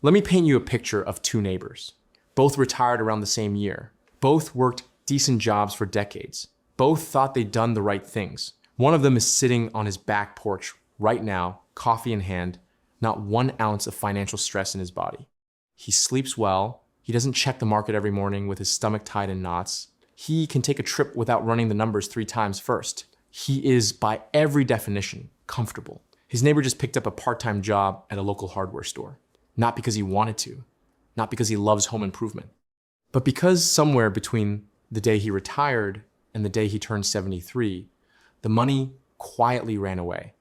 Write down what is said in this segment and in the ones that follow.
Let me paint you a picture of two neighbors. Both retired around the same year. Both worked decent jobs for decades. Both thought they'd done the right things. One of them is sitting on his back porch right now, coffee in hand, not 1 ounce of financial stress in his body. He sleeps well. He doesn't check the market every morning with his stomach tied in knots. He can take a trip without running the numbers 3 times first. He is, by every definition, comfortable. His neighbor just picked up a part-time job at a local hardware store. Not because he wanted to, not because he loves home improvement, but because somewhere between the day he retired and the day he turned 73, the money quietly ran away.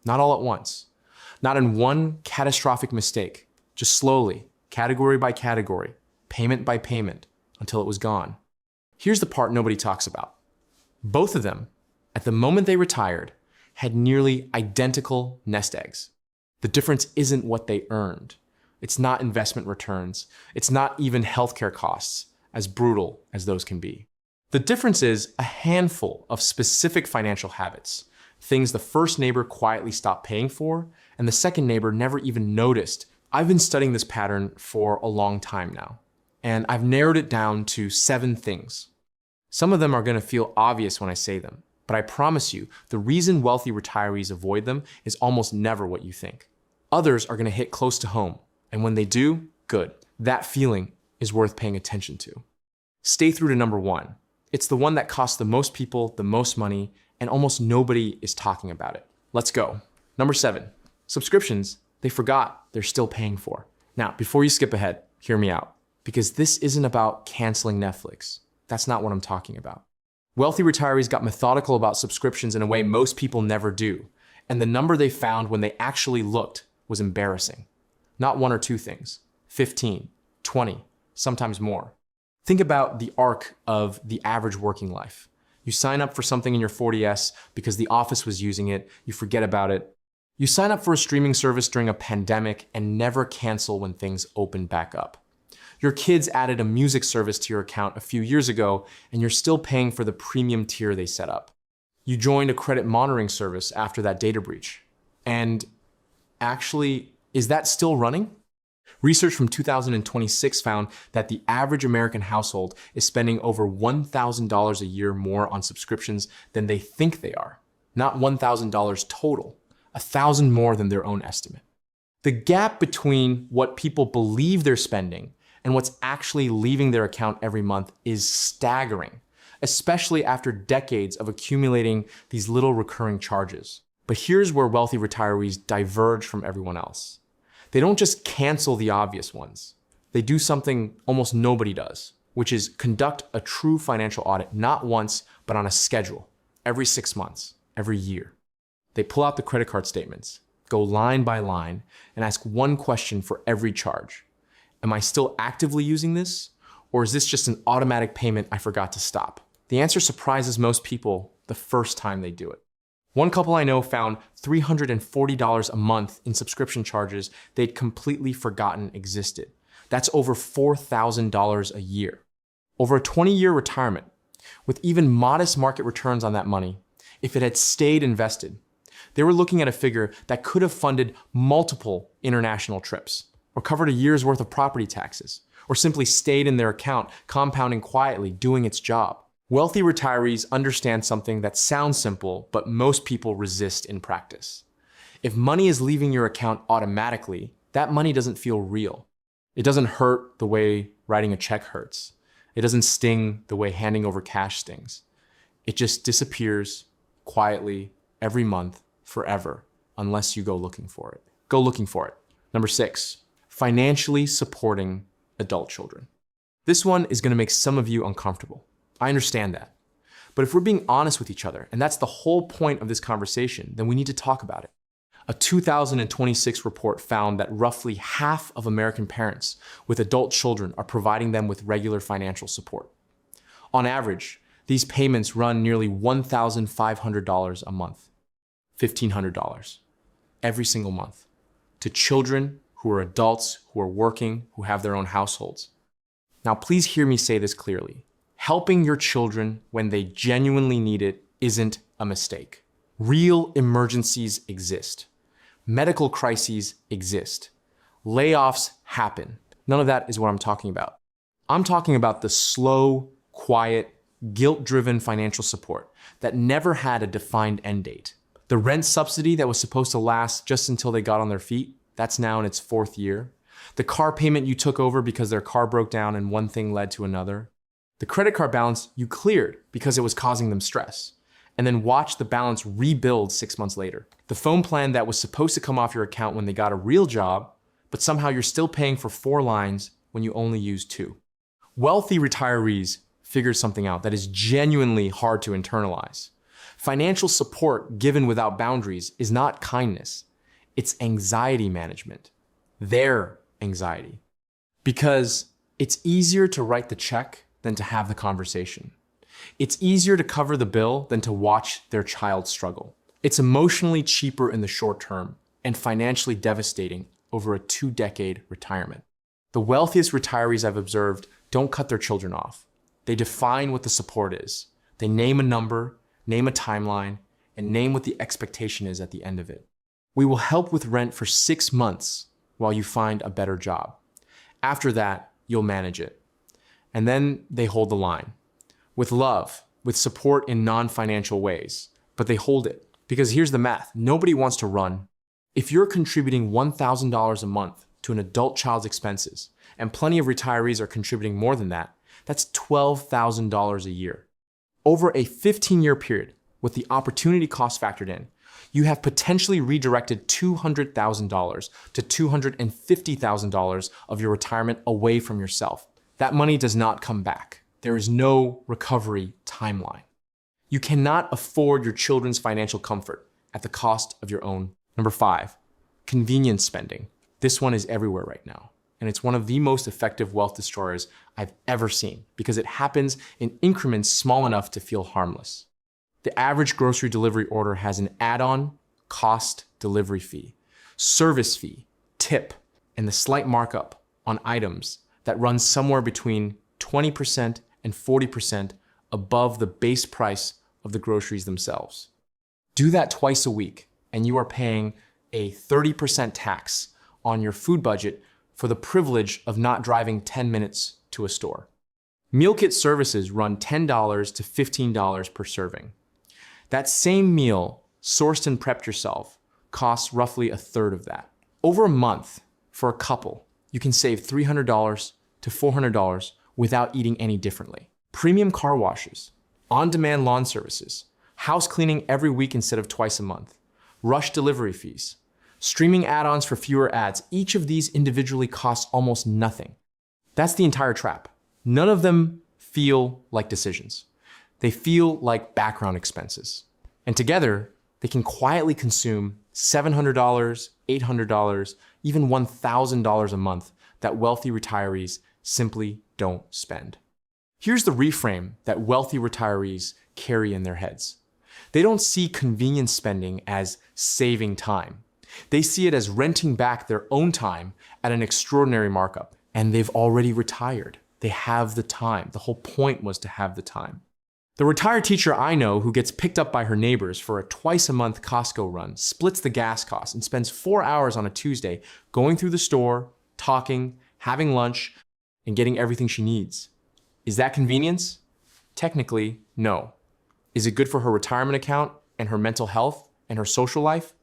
Not all at once, not in one catastrophic mistake, just slowly, category by category, payment by payment, until it was gone. Here's the part nobody talks about. Both of them, at the moment they retired, had nearly identical nest eggs. The difference isn't what they earned. It's not investment returns. It's not even healthcare costs, as brutal as those can be. The difference is a handful of specific financial habits, things the first neighbor quietly stopped paying for, and the second neighbor never even noticed. I've been studying this pattern for a long time now, and I've narrowed it down to 7 things. Some of them are going to feel obvious when I say them, but I promise you, the reason wealthy retirees avoid them is almost never what you think. Others are going to hit close to home, and when they do, good. That feeling is worth paying attention to. Stay through to number 1. It's the one that costs the most people the most money, and almost nobody is talking about it. Let's go. Number 7, subscriptions they forgot they're still paying for. Now, before you skip ahead, hear me out, because this isn't about canceling Netflix. That's not what I'm talking about. Wealthy retirees got methodical about subscriptions in a way most people never do, and the number they found when they actually looked was embarrassing. Not 1 or 2 things, 15, 20, sometimes more. Think about the arc of the average working life. You sign up for something in your 40s because the office was using it, you forget about it. You sign up for a streaming service during a pandemic and never cancel when things open back up. Your kids added a music service to your account a few years ago, and you're still paying for the premium tier they set up. You joined a credit monitoring service after that data breach. And actually, is that still running? Research from 2026 found that the average American household is spending over $1,000 a year more on subscriptions than they think they are. Not $1,000 total, 1,000 more than their own estimate. The gap between what people believe they're spending and what's actually leaving their account every month is staggering, especially after decades of accumulating these little recurring charges. But here's where wealthy retirees diverge from everyone else. They don't just cancel the obvious ones. They do something almost nobody does, which is conduct a true financial audit, not once, but on a schedule, every 6 months, every year. They pull out the credit card statements, go line by line, and ask one question for every charge. Am I still actively using this? Or is this just an automatic payment I forgot to stop? The answer surprises most people the first time they do it. One couple I know found $340 a month in subscription charges they'd completely forgotten existed. That's over $4,000 a year. Over a 20-year retirement, with even modest market returns on that money, if it had stayed invested, they were looking at a figure that could have funded multiple international trips, or covered a year's worth of property taxes, or simply stayed in their account, compounding quietly, doing its job. Wealthy retirees understand something that sounds simple, but most people resist in practice. If money is leaving your account automatically, that money doesn't feel real. It doesn't hurt the way writing a check hurts. It doesn't sting the way handing over cash stings. It just disappears quietly every month, forever, unless you go looking for it. Go looking for it. Number 6, financially supporting adult children. This one is going to make some of you uncomfortable. I understand that. But if we're being honest with each other, and that's the whole point of this conversation, then we need to talk about it. A 2026 report found that roughly half of American parents with adult children are providing them with regular financial support. On average, these payments run nearly $1,500 a month, $1,500 every single month, to children who are adults, who are working, who have their own households. Now, please hear me say this clearly. Helping your children when they genuinely need it isn't a mistake. Real emergencies exist. Medical crises exist. Layoffs happen. None of that is what I'm talking about. I'm talking about the slow, quiet, guilt-driven financial support that never had a defined end date. The rent subsidy that was supposed to last just until they got on their feet, that's now in its 4th year. The car payment you took over because their car broke down and one thing led to another. The credit card balance you cleared because it was causing them stress, and then watch the balance rebuild 6 months later. The phone plan that was supposed to come off your account when they got a real job, but somehow you're still paying for 4 lines when you only use 2. Wealthy retirees figured something out that is genuinely hard to internalize. Financial support given without boundaries is not kindness, it's anxiety management. Their anxiety. Because it's easier to write the check than to have the conversation. It's easier to cover the bill than to watch their child struggle. It's emotionally cheaper in the short term and financially devastating over a 2-decade retirement. The wealthiest retirees I've observed don't cut their children off. They define what the support is. They name a number, name a timeline, and name what the expectation is at the end of it. We will help with rent for 6 months while you find a better job. After that, you'll manage it. And then they hold the line. With love, with support in non-financial ways. But they hold it. Because here's the math. Nobody wants to run. If you're contributing $1,000 a month to an adult child's expenses, and plenty of retirees are contributing more than that, that's $12,000 a year. Over a 15-year period, with the opportunity cost factored in, you have potentially redirected $200,000 to $250,000 of your retirement away from yourself. That money does not come back. There is no recovery timeline. You cannot afford your children's financial comfort at the cost of your own. Number 5, convenience spending. This one is everywhere right now. And it's one of the most effective wealth destroyers I've ever seen because it happens in increments small enough to feel harmless. The average grocery delivery order has an add-on, cost, delivery fee, service fee, tip, and the slight markup on items that runs somewhere between 20% and 40% above the base price of the groceries themselves. Do that twice a week, and you are paying a 30% tax on your food budget for the privilege of not driving 10 minutes to a store. Meal kit services run $10 to $15 per serving. That same meal, sourced and prepped yourself, costs roughly 1/3 of that. Over a month, for a couple, you can save $300 to $400 without eating any differently. Premium car washes, on-demand lawn services, house cleaning every week instead of twice a month, rush delivery fees, streaming add-ons for fewer ads, each of these individually costs almost nothing. That's the entire trap. None of them feel like decisions. They feel like background expenses. And together, they can quietly consume $700, $800, even $1,000 a month that wealthy retirees simply don't spend. Here's the reframe that wealthy retirees carry in their heads. They don't see convenience spending as saving time. They see it as renting back their own time at an extraordinary markup. And they've already retired. They have the time. The whole point was to have the time. The retired teacher I know who gets picked up by her neighbors for a twice-a-month Costco run splits the gas costs and spends 4 hours on a Tuesday going through the store, talking, having lunch, and getting everything she needs. Is that convenience? Technically, no. Is it good for her retirement account and her mental health and her social life?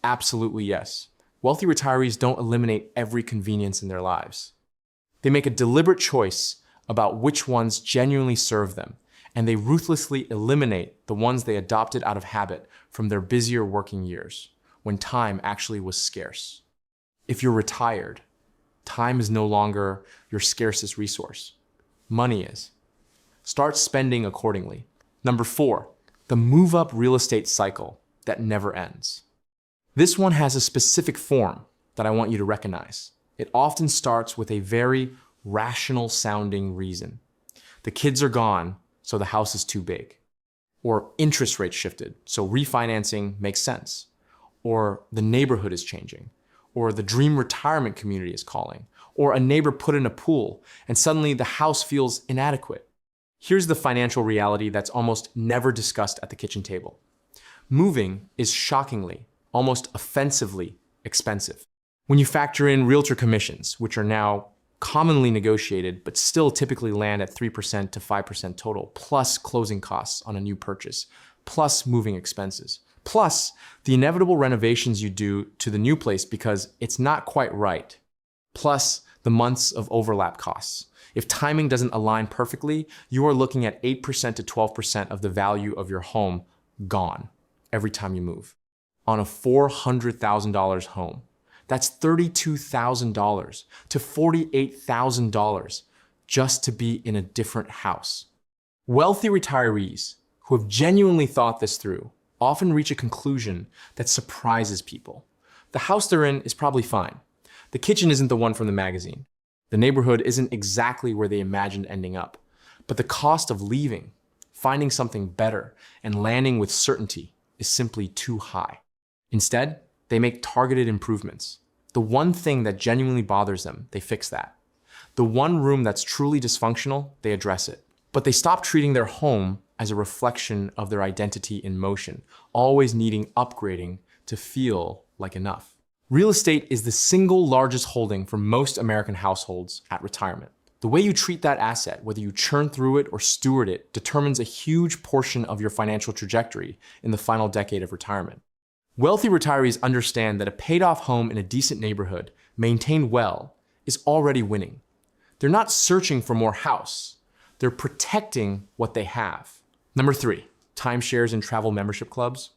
Absolutely yes. Wealthy retirees don't eliminate every convenience in their lives. They make a deliberate choice about which ones genuinely serve them, and they ruthlessly eliminate the ones they adopted out of habit from their busier working years, when time actually was scarce. If you're retired, time is no longer your scarcest resource. Money is. Start spending accordingly. Number 4, the move-up real estate cycle that never ends. This one has a specific form that I want you to recognize. It often starts with a very rational sounding reason. The kids are gone, so the house is too big. Or interest rates shifted, so refinancing makes sense. Or the neighborhood is changing. Or the dream retirement community is calling. Or a neighbor put in a pool, and suddenly the house feels inadequate. Here's the financial reality that's almost never discussed at the kitchen table. Moving is shockingly, almost offensively expensive. When you factor in realtor commissions, which are now commonly negotiated, but still typically land at 3% to 5% total, plus closing costs on a new purchase, plus moving expenses, plus the inevitable renovations you do to the new place because it's not quite right, plus the months of overlap costs. If timing doesn't align perfectly, you are looking at 8% to 12% of the value of your home gone every time you move. On a $400,000 home, that's $32,000 to $48,000 just to be in a different house. Wealthy retirees who have genuinely thought this through often reach a conclusion that surprises people. The house they're in is probably fine. The kitchen isn't the one from the magazine. The neighborhood isn't exactly where they imagined ending up. But the cost of leaving, finding something better, and landing with certainty is simply too high. Instead, they make targeted improvements. The one thing that genuinely bothers them, they fix that. The one room that's truly dysfunctional, they address it. But they stop treating their home as a reflection of their identity in motion, always needing upgrading to feel like enough. Real estate is the single largest holding for most American households at retirement. The way you treat that asset, whether you churn through it or steward it, determines a huge portion of your financial trajectory in the final decade of retirement. Wealthy retirees understand that a paid-off home in a decent neighborhood, maintained well, is already winning. They're not searching for more house. They're protecting what they have. Number 3, timeshares and travel membership clubs.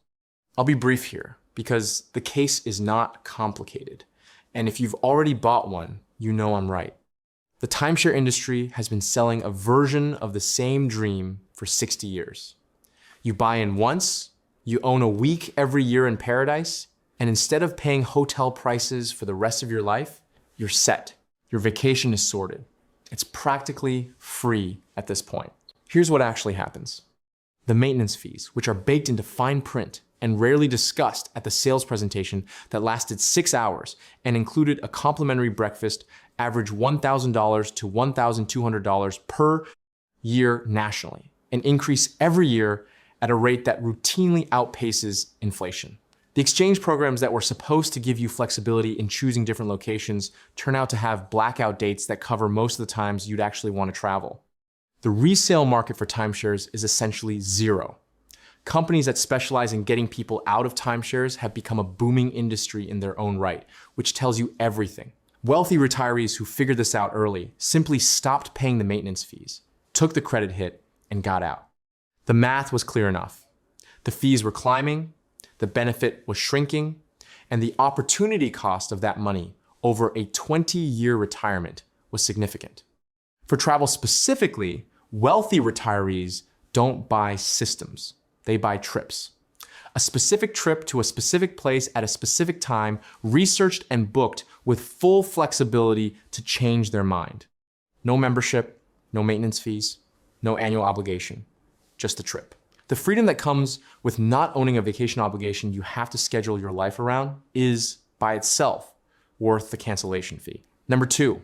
I'll be brief here because the case is not complicated. And if you've already bought one, you know I'm right. The timeshare industry has been selling a version of the same dream for 60 years. You buy in once, you own a week every year in paradise, and instead of paying hotel prices for the rest of your life, you're set. Your vacation is sorted. It's practically free at this point. Here's what actually happens. The maintenance fees, which are baked into fine print and rarely discussed at the sales presentation that lasted 6 hours and included a complimentary breakfast, average $1,000 to $1,200 per year nationally, and increase every year at a rate that routinely outpaces inflation. The exchange programs that were supposed to give you flexibility in choosing different locations turn out to have blackout dates that cover most of the times you'd actually want to travel. The resale market for timeshares is essentially zero. Companies that specialize in getting people out of timeshares have become a booming industry in their own right, which tells you everything. Wealthy retirees who figured this out early simply stopped paying the maintenance fees, took the credit hit, and got out. The math was clear enough. The fees were climbing, the benefit was shrinking, and the opportunity cost of that money over a 20-year retirement was significant. For travel specifically, wealthy retirees don't buy systems, they buy trips. A specific trip to a specific place at a specific time, researched and booked with full flexibility to change their mind. No membership, no maintenance fees, no annual obligation, just a trip. The freedom that comes with not owning a vacation obligation you have to schedule your life around is, by itself, worth the cancellation fee. Number 2,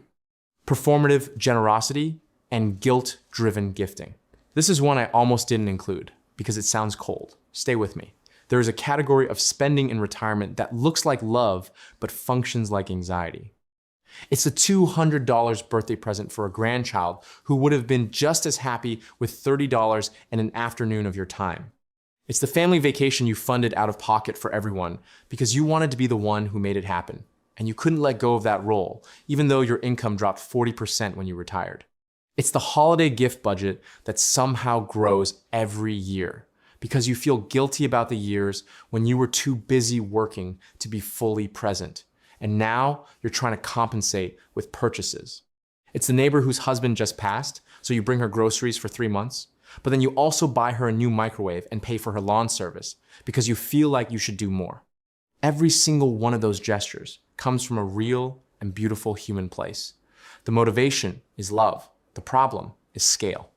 performative generosity and guilt-driven gifting. This is one I almost didn't include because it sounds cold. Stay with me. There is a category of spending in retirement that looks like love but functions like anxiety. It's a $200 birthday present for a grandchild who would have been just as happy with $30 and an afternoon of your time. It's the family vacation you funded out of pocket for everyone because you wanted to be the one who made it happen, and you couldn't let go of that role, even though your income dropped 40% when you retired. It's the holiday gift budget that somehow grows every year because you feel guilty about the years when you were too busy working to be fully present. And now you're trying to compensate with purchases. It's the neighbor whose husband just passed, so you bring her groceries for 3 months, but then you also buy her a new microwave and pay for her lawn service because you feel like you should do more. Every single one of those gestures comes from a real and beautiful human place. The motivation is love. The problem is scale.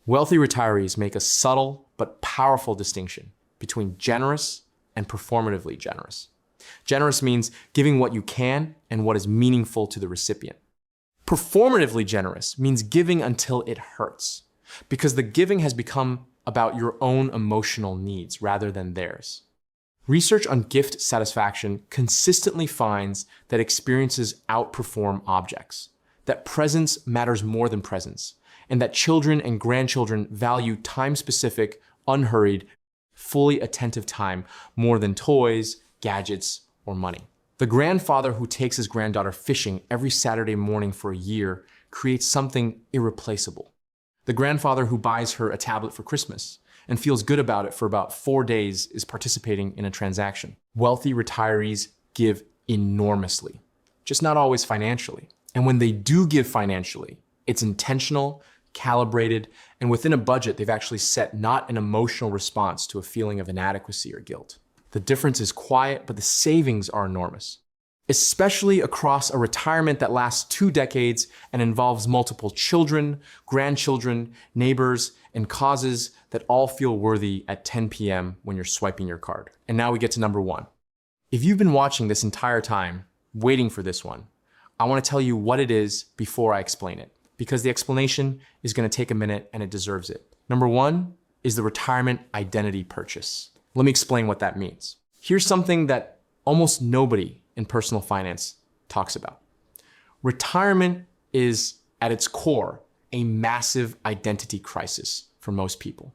Wealthy retirees make a subtle but powerful distinction between generous and performatively generous. Generous means giving what you can and what is meaningful to the recipient. Performatively generous means giving until it hurts, because the giving has become about your own emotional needs rather than theirs. Research on gift satisfaction consistently finds that experiences outperform objects, that presence matters more than presence, and that children and grandchildren value time-specific, unhurried, fully attentive time more than toys, gadgets, or money. The grandfather who takes his granddaughter fishing every Saturday morning for a year creates something irreplaceable. The grandfather who buys her a tablet for Christmas and feels good about it for about 4 days is participating in a transaction. Wealthy retirees give enormously, just not always financially. And when they do give financially, it's intentional, calibrated, and within a budget they've actually set, not an emotional response to a feeling of inadequacy or guilt. The difference is quiet, but the savings are enormous, especially across a retirement that lasts 2 decades and involves multiple children, grandchildren, neighbors, and causes that all feel worthy at 10 p.m. when you're swiping your card. And now we get to number 1. If you've been watching this entire time, waiting for this one, I want to tell you what it is before I explain it, because the explanation is going to take a minute and it deserves it. Number 1 is the retirement identity purchase. Let me explain what that means. Here's something that almost nobody in personal finance talks about. Retirement is, at its core, a massive identity crisis for most people.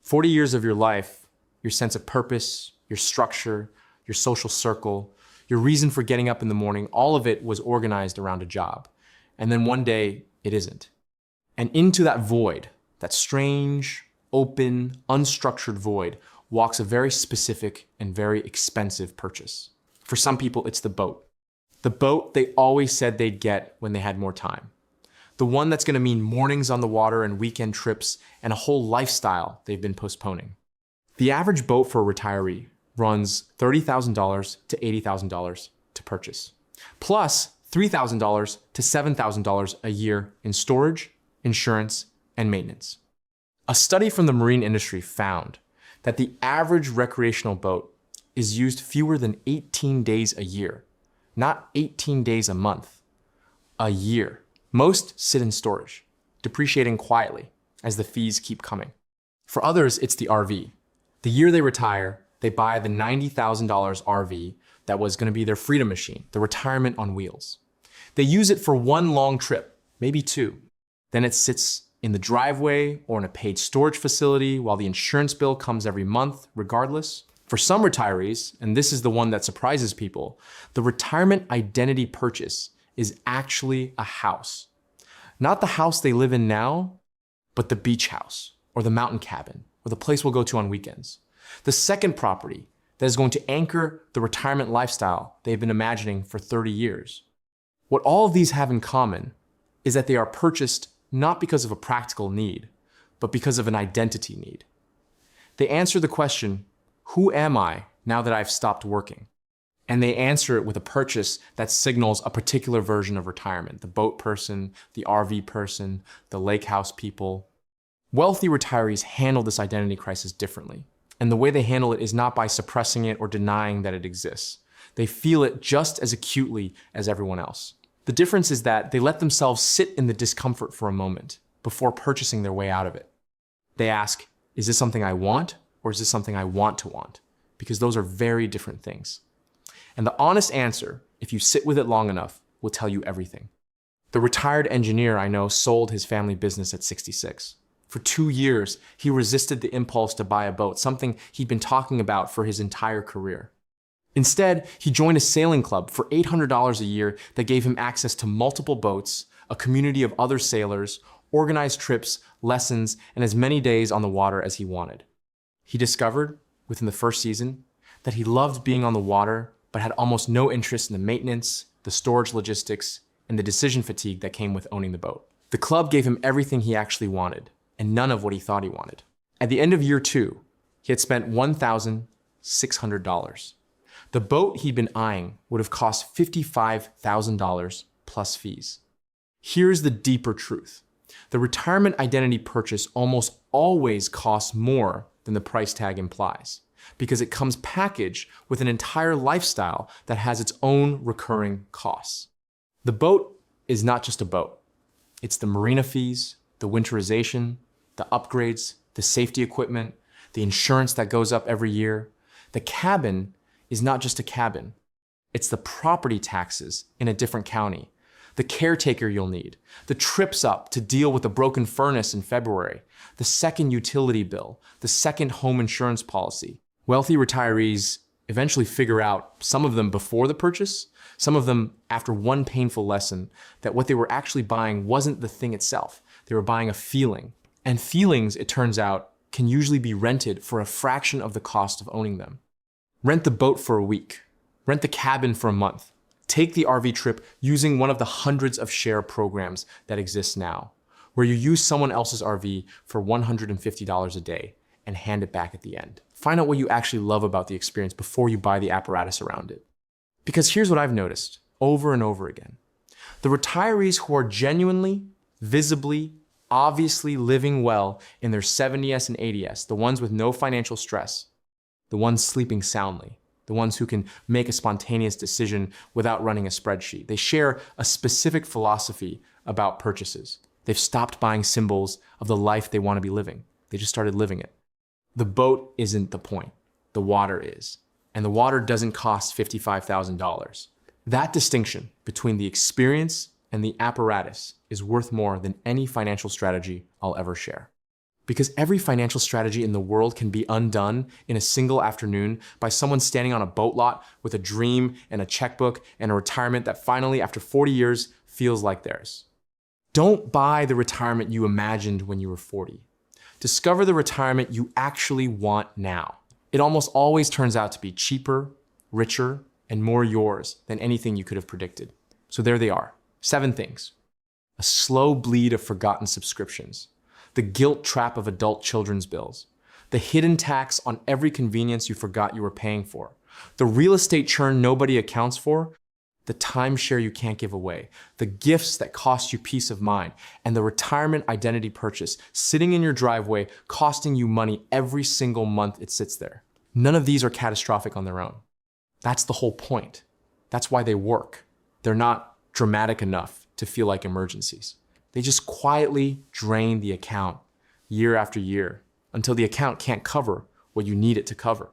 40 years of your life, your sense of purpose, your structure, your social circle, your reason for getting up in the morning, all of it was organized around a job. And then one day, it isn't. And into that void, that strange, open, unstructured void, walks a very specific and very expensive purchase. For some people, it's the boat. The boat they always said they'd get when they had more time. The one that's going to mean mornings on the water and weekend trips and a whole lifestyle they've been postponing. The average boat for a retiree runs $30,000 to $80,000 to purchase, plus $3,000 to $7,000 a year in storage, insurance, and maintenance. A study from the marine industry found that the average recreational boat is used fewer than 18 days a year, not 18 days a month, a year. Most sit in storage, depreciating quietly as the fees keep coming. For others, it's the RV. The year they retire, they buy the $90,000 RV that was going to be their freedom machine, the retirement on wheels. They use it for one long trip, maybe 2. Then it sits in the driveway or in a paid storage facility while the insurance bill comes every month, regardless. For some retirees, and this is the one that surprises people, the retirement identity purchase is actually a house. Not the house they live in now, but the beach house or the mountain cabin or the place we'll go to on weekends. The second property that is going to anchor the retirement lifestyle they've been imagining for 30 years. What all of these have in common is that they are purchased not because of a practical need, but because of an identity need. They answer the question, who am I now that I've stopped working? And they answer it with a purchase that signals a particular version of retirement, the boat person, the RV person, the lake house people. Wealthy retirees handle this identity crisis differently. And the way they handle it is not by suppressing it or denying that it exists. They feel it just as acutely as everyone else. The difference is that they let themselves sit in the discomfort for a moment before purchasing their way out of it. They ask, is this something I want or is this something I want to want? Because those are very different things. And the honest answer, if you sit with it long enough, will tell you everything. The retired engineer I know sold his family business at 66. For 2 years, he resisted the impulse to buy a boat, something he'd been talking about for his entire career. Instead, he joined a sailing club for $800 a year that gave him access to multiple boats, a community of other sailors, organized trips, lessons, and as many days on the water as he wanted. He discovered, within the first season, that he loved being on the water, but had almost no interest in the maintenance, the storage logistics, and the decision fatigue that came with owning the boat. The club gave him everything he actually wanted, and none of what he thought he wanted. At the end of year 2, he had spent $1,600. The boat he'd been eyeing would have cost $55,000 plus fees. Here's the deeper truth. The retirement identity purchase almost always costs more than the price tag implies, because it comes packaged with an entire lifestyle that has its own recurring costs. The boat is not just a boat. It's the marina fees, the winterization, the upgrades, the safety equipment, the insurance that goes up every year, The cabin is not just a cabin. It's the property taxes in a different county, the caretaker you'll need, the trips up to deal with a broken furnace in February, the second utility bill, the second home insurance policy. Wealthy retirees eventually figure out, some of them before the purchase, some of them after one painful lesson, that what they were actually buying wasn't the thing itself. They were buying a feeling. And feelings, it turns out, can usually be rented for a fraction of the cost of owning them. Rent the boat for a week. Rent the cabin for a month. Take the RV trip using one of the hundreds of share programs that exist now, where you use someone else's RV for $150 a day and hand it back at the end. Find out what you actually love about the experience before you buy the apparatus around it. Because here's what I've noticed over and over again. The retirees who are genuinely, visibly, obviously living well in their 70s and 80s, the ones with no financial stress, the ones sleeping soundly, the ones who can make a spontaneous decision without running a spreadsheet. They share a specific philosophy about purchases. They've stopped buying symbols of the life they want to be living. They just started living it. The boat isn't the point. The water is. And the water doesn't cost $55,000. That distinction between the experience and the apparatus is worth more than any financial strategy I'll ever share. Because every financial strategy in the world can be undone in a single afternoon by someone standing on a boat lot with a dream and a checkbook and a retirement that finally, after 40 years, feels like theirs. Don't buy the retirement you imagined when you were 40. Discover the retirement you actually want now. It almost always turns out to be cheaper, richer, and more yours than anything you could have predicted. So there they are, 7 things. A slow bleed of forgotten subscriptions, the guilt trap of adult children's bills, the hidden tax on every convenience you forgot you were paying for, the real estate churn nobody accounts for, the timeshare you can't give away, the gifts that cost you peace of mind, and the retirement identity purchase sitting in your driveway costing you money every single month it sits there. None of these are catastrophic on their own. That's the whole point. That's why they work. They're not dramatic enough to feel like emergencies. They just quietly drain the account year after year until the account can't cover what you need it to cover.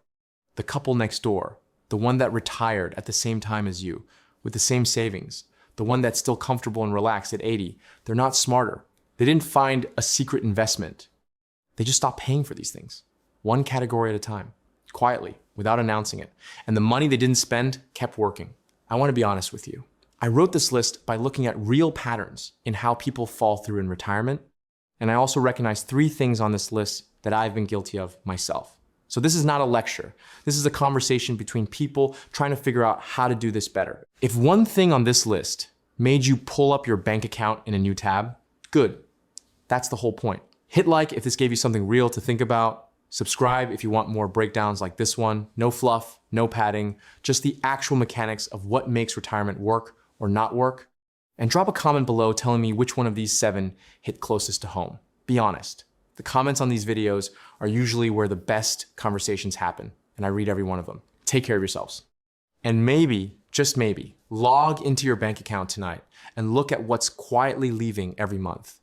The couple next door, the one that retired at the same time as you, with the same savings, the one that's still comfortable and relaxed at 80, they're not smarter. They didn't find a secret investment. They just stopped paying for these things, one category at a time, quietly, without announcing it. And the money they didn't spend kept working. I want to be honest with you. I wrote this list by looking at real patterns in how people fall through in retirement. And I also recognize 3 things on this list that I've been guilty of myself. So this is not a lecture. This is a conversation between people trying to figure out how to do this better. If one thing on this list made you pull up your bank account in a new tab, good. That's the whole point. Hit like if this gave you something real to think about. Subscribe if you want more breakdowns like this one. No fluff, no padding, just the actual mechanics of what makes retirement work or not work. And drop a comment below telling me which one of these 7 hit closest to home. Be honest. The comments on these videos are usually where the best conversations happen, and I read every one of them. Take care of yourselves. And maybe, just maybe, log into your bank account tonight and look at what's quietly leaving every month.